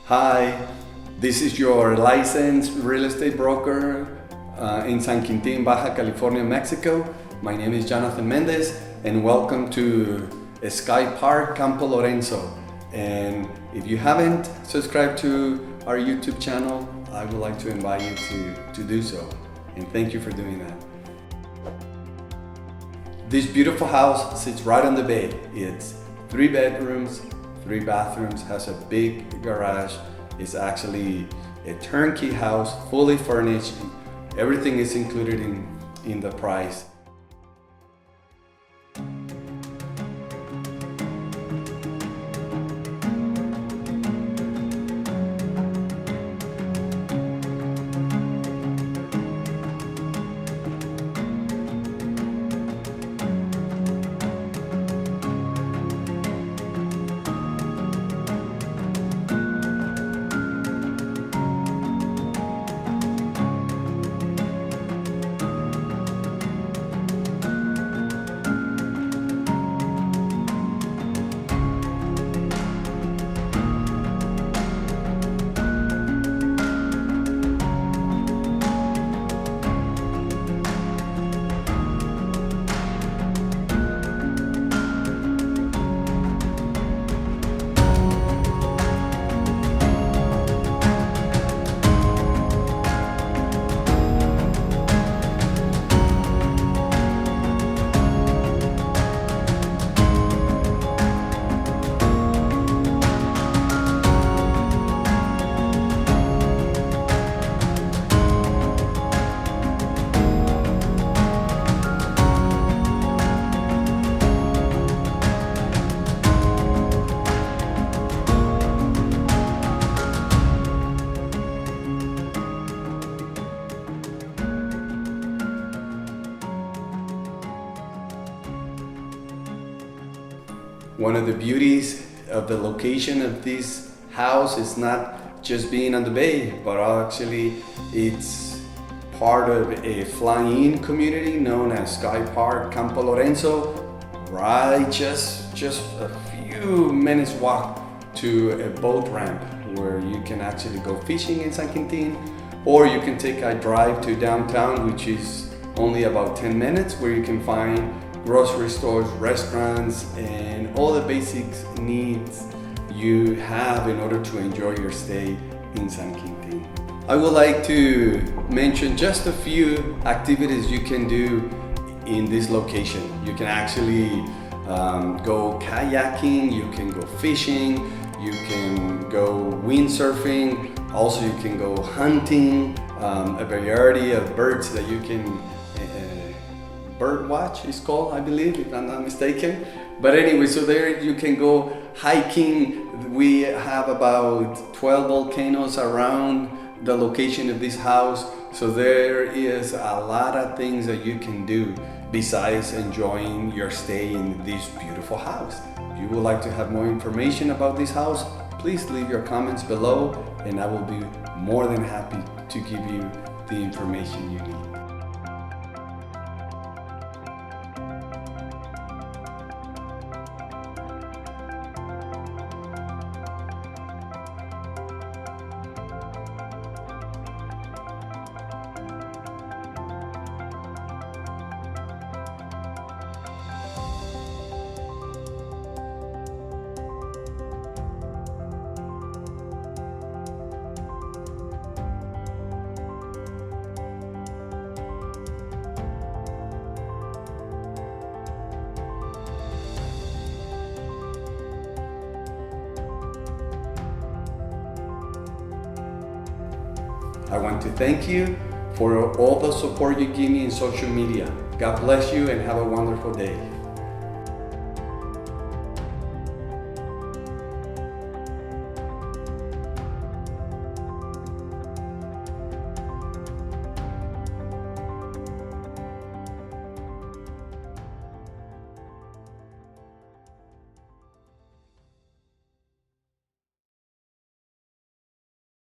Hi, this is your licensed real estate broker in San Quintin, Baja California, Mexico. My name is Jonathan Mendez and welcome to Skypark Campo Lorenzo. And if you haven't subscribed to our YouTube channel, I would like to invite you to do so. And thank you for doing that. This beautiful house sits right on the bay. It's 3 bedrooms, 3 bathrooms, has a big garage. It's actually a turnkey house, fully furnished. Everything is included in the price. One of the beauties of the location of this house is not just being on the bay, but actually it's part of a flying community known as Skypark Campo Lorenzo, right just a few minutes walk to a boat ramp where you can actually go fishing in San Quintin, or you can take a drive to downtown, which is only about 10 minutes, where you can find grocery stores, restaurants, and all the basic needs you have in order to enjoy your stay in San Quintin. I would like to mention just a few activities you can do in this location. You can actually go kayaking, you can go fishing, you can go windsurfing, also you can go hunting, a variety of birds that you can bird watch is called, I believe, if I'm not mistaken. But anyway, so there you can go hiking. We have about 12 volcanoes around the location of this house. So there is a lot of things that you can do besides enjoying your stay in this beautiful house. If you would like to have more information about this house, please leave your comments below and I will be more than happy to give you the information you need. I want to thank you for all the support you give me in social media. God bless you and have a wonderful day.